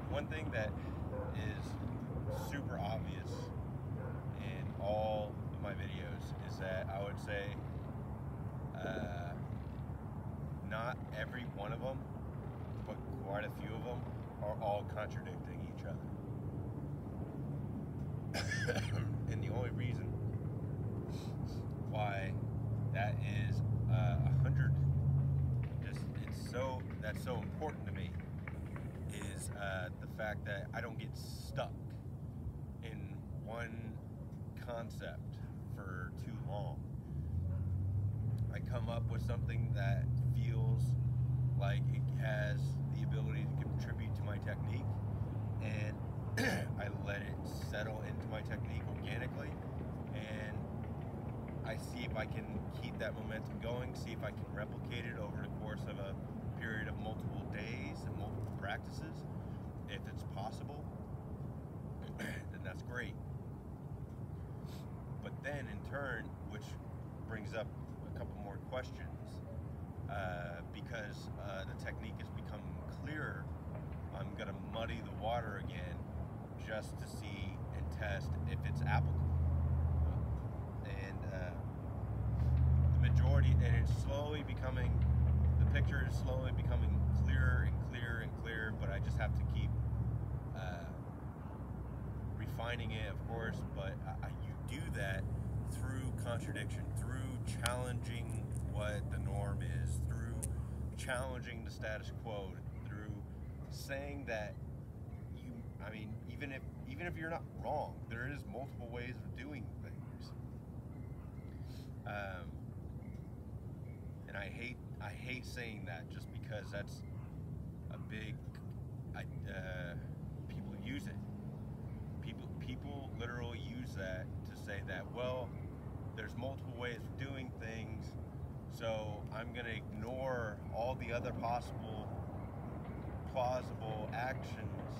one thing that is super obvious in all of my videos is that I would say not every one of them, but quite a few of them are all contradicting each other. And the only reason why that is 100, that's so important to me is the fact that I don't get stuck in one concept for too long. I come up with something that feels like it has the ability to contribute to my technique, and I let it settle into my technique organically, and I see if I can keep that momentum going, see if I can replicate it over the course of a period of multiple days and multiple practices. If it's possible, then that's great. But then in turn, which brings up a couple more questions, because the technique has become clearer, I'm going to muddy the water again just to see and test if it's applicable. And the majority, and it's slowly becoming, the picture is slowly becoming clearer and clearer and clearer, but I just have to keep refining it, of course. But you do that through contradiction, through challenging what the norm is, through challenging the status quo, through saying that even if you're not wrong, there is multiple ways of doing things. And I hate saying that, just because that's a big people use it. People literally use that to say that, well, there's multiple ways of doing things, so I'm going to ignore all the other possible plausible actions,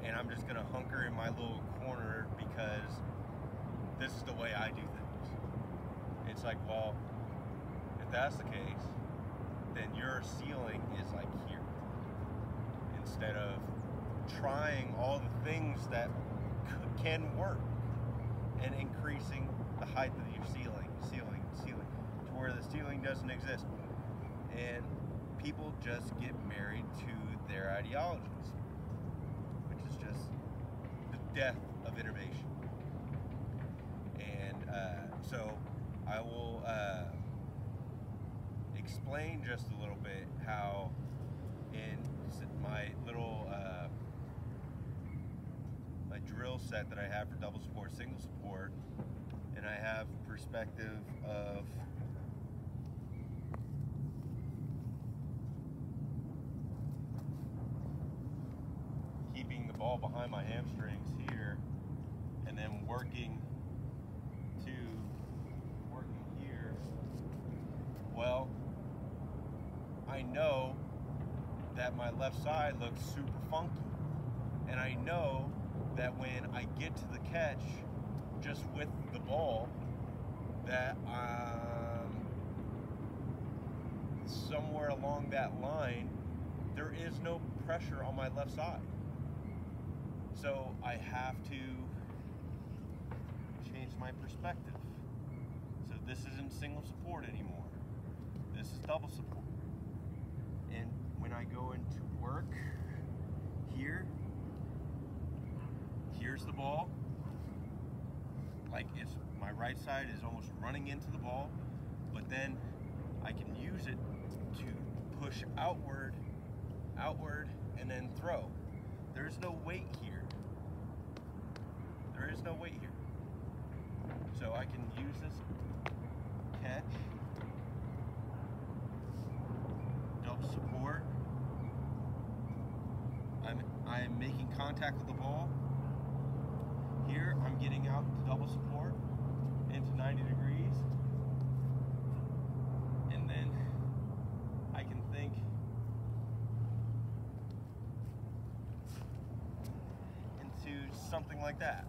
and I'm just going to hunker in my little corner because this is the way I do things. It's like, well, if that's the case, then your ceiling is like here, instead of trying all the things that can work and increasing the height of your ceiling to where the ceiling doesn't exist. And people just get married to their ideologies, which is just the death of innovation. And so I will explain just a little bit how in my little my drill set that I have for double support, single support, and I have perspective of keeping the ball behind my hamstrings here, and then working here. Well, I know that my left side looks super funky, and I know that when I get to the catch just with the ball, that somewhere along that line there is no pressure on my left side. So I have to change my perspective. So this isn't single support anymore. This is double support. And when I go into work here, here's the ball. Like, it's my right side is almost running into the ball, but then I can use it to push outward, and then throw. There's no weight here. There is no weight here. So I can use this catch, double support. I'm making contact with the ball. Here, I'm getting out to double support into 90 degrees. And then I can think into something like that.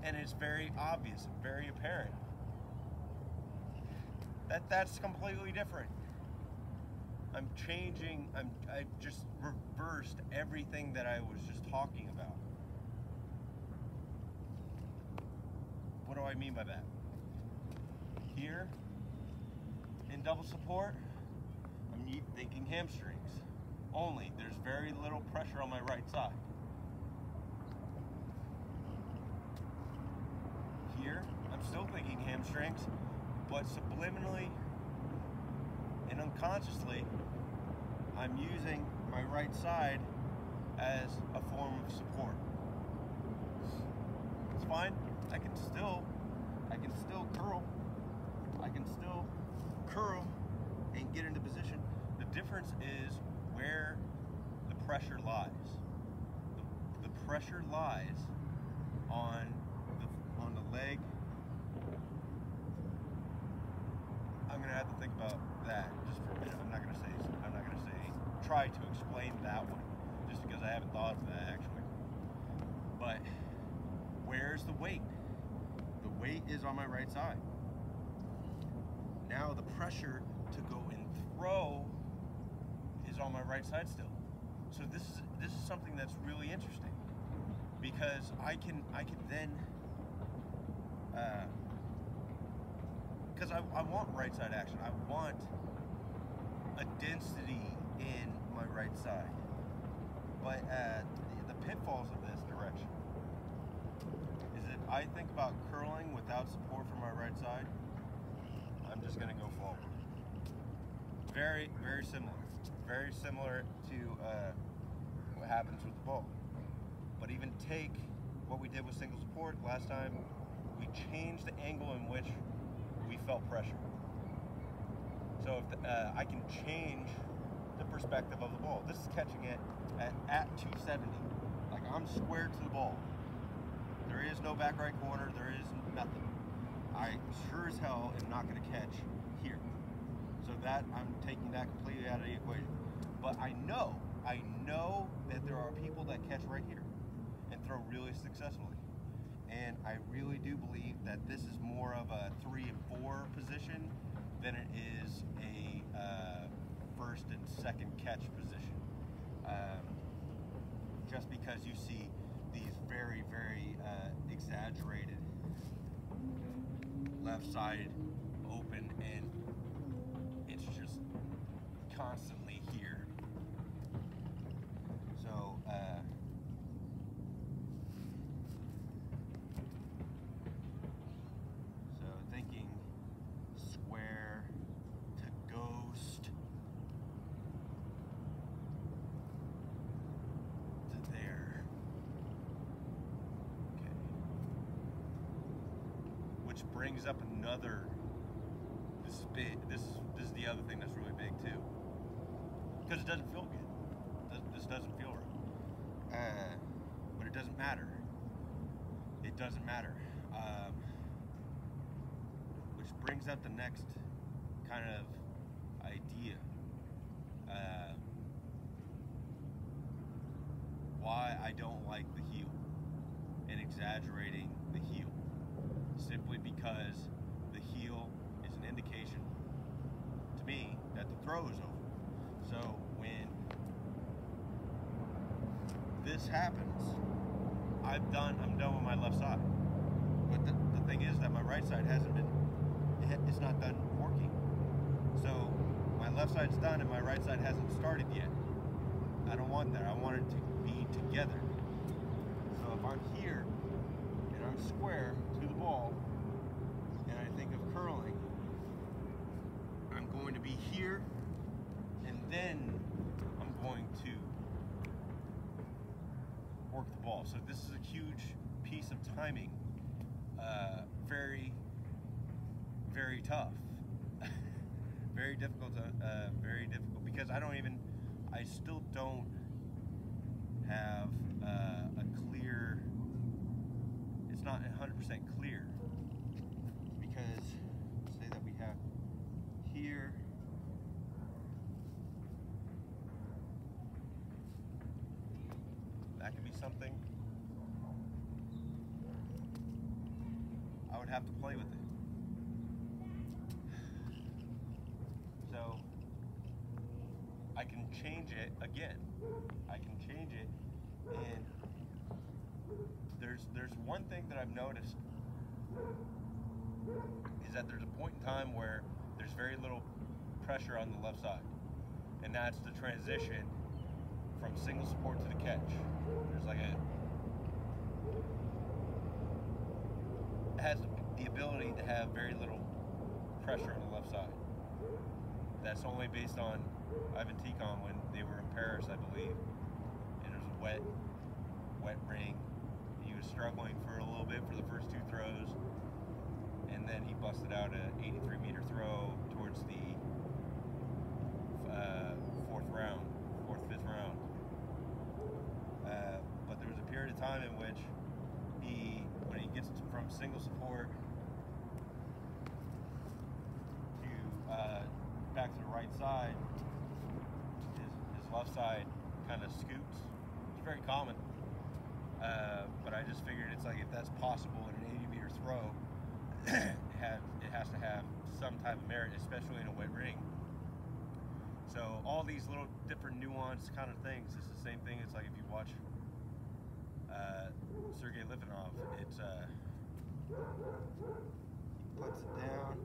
And it's very obvious, very apparent that that's completely different. I'm changing, I just reversed everything that I was just talking about. What do I mean by that? Here, in double support, I'm thinking hamstrings only. There's very little pressure on my right side. Here, I'm still thinking hamstrings, but subliminally and unconsciously, I'm using my right side as a form of support. It's fine. I can still curl. I can still curl and get into position. The difference is where the pressure lies. The pressure lies on the leg. I'm gonna have to think about that just for a minute. I'm not gonna say try to explain that one, just because I haven't thought of that actually. But where's the weight? The weight is on my right side. Now the pressure to go and throw is on my right side still. So this is something that's really interesting, because I can then because I want right side action. I want a density in my right side. But the pitfalls of this direction is that I think about curling without support from my right side, I'm just going to go forward. Very, very similar. Very similar to what happens with the ball. But even take what we did with single support last time, we changed the angle in which we felt pressure. So if I can change the perspective of the ball. This is catching it at 270. Like, I'm square to the ball. There is no back right corner. There is nothing. I sure as hell am not going to catch here. So that, I'm taking that completely out of the equation. But I know that there are people that catch right here and throw really successfully. And I really do believe that this is more of a 3 and 4 position than it is a first and second catch position. Just because you see these very, very exaggerated left side open, and it's just constantly here. So thinking square to ghost to there. Okay. Which brings up another. This is big. This is the other thing that's really big too. Because it doesn't feel good. This doesn't feel right. But it doesn't matter. It doesn't matter. Which brings up the next kind of idea. Why I don't like the heel and exaggerating the heel. Simply because the heel is an indication to me that the throw is over. So when this happens, I'm done with my left side. But the thing is that my right side it's not done working. So my left side's done and my right side hasn't started yet. I don't want that. I want it to be together. So if I'm here and I'm square to the ball and I think of curling, I'm going to be here, and then I'm going to work the ball. So this is a huge piece of timing. Very, very tough. Very difficult because I still don't have a clear, it's not 100% clear, because say that we have here, that could be something. I would have to play with it. So change it again. I can change it, and there's one thing that I've noticed is that there's a point in time where there's very little pressure on the left side, and that's the transition from single support to the catch. There's like it has the ability to have very little pressure on the left side. That's only based on Ivan Tikon when they were in Paris, I believe, and it was a wet ring. He was struggling for a little bit for the first two throws, and then he busted out an 83-meter throw towards the fifth round. But there was a period of time in which when he gets from single support to back to the right side, his left side kind of scoots. It's very common. But I just figured it's like if that's possible in an 80-meter throw, it has to have some type of merit, especially in a wet ring. So all these little different nuanced kind of things, it's the same thing. It's like if you watch Sergey Litvinov, it's he puts it down.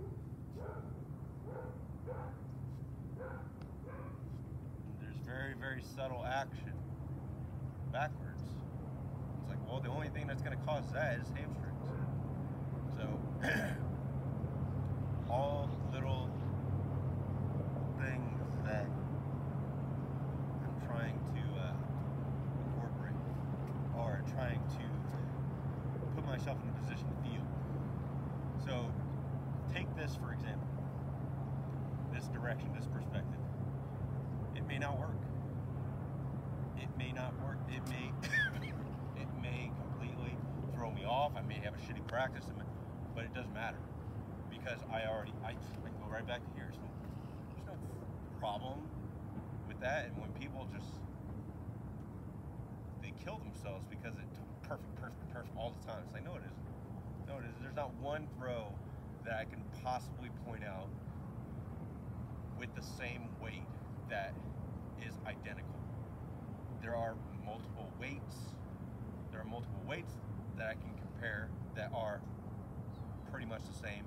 And there's very, very subtle action backwards. It's like, well, the only thing that's going to cause that is hamstrings. So all little things that I'm trying to incorporate, or trying to put myself in a position to feel. So take this for example, this direction, this perspective. It may not work. It may not work. It may it may completely throw me off. I may have a shitty practice, but it doesn't matter because I can go right back to here. So there's no problem with that. And when people they kill themselves because it's perfect all the time. It's like, no, it isn't. No, it isn't. There's not one throw that I can possibly point out with the same weight that is identical. There are multiple weights. There are multiple weights that I can compare that are pretty much the same,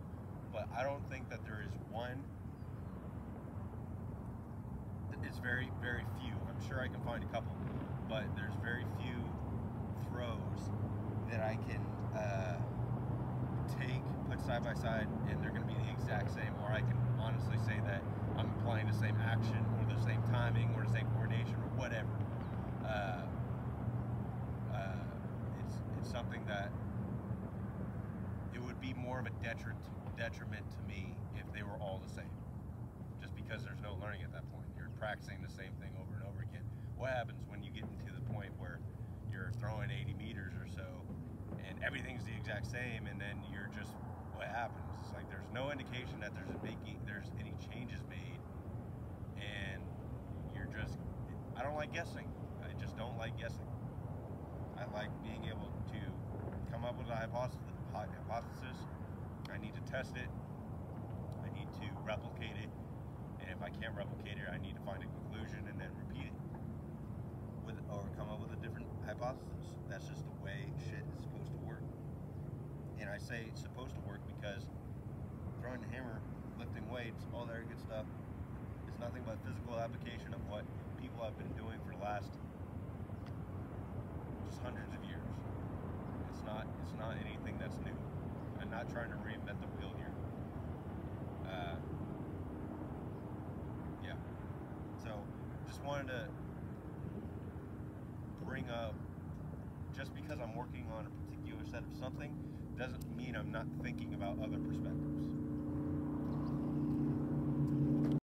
but I don't think that there is one. It's very, very few. I'm sure I can find a couple, but there's very few throws that I can put side by side, and they're going to be the exact same, or I can honestly say that I'm applying the same action, or the same timing, or the same coordination, or whatever. It's something that it would be more of a detriment to me if they were all the same, just because there's no learning at that point. You're practicing the same thing over and over again. What happens when you get into the point where you're throwing 80 meters or so and everything's the exact same, and then you're just, what happens? It's like there's no indication that there's any changes made, and you're just, I don't like guessing. I just don't like guessing. I like being able to come up with a hypothesis. I need to test it. I need to replicate it. And if I can't replicate it, I need to find a conclusion and then repeat it. Or come up with a different hypothesis. That's just the way shit is supposed to work. And I say it's supposed to work because throwing the hammer, lifting weights, all that good stuff is nothing but physical application of what people have been doing for the last just hundreds of years. It's not anything that's new. I'm not trying to reinvent the wheel here. Yeah. So just wanted to bring up, just because I'm working on a particular set of something doesn't mean I'm not thinking about other perspectives.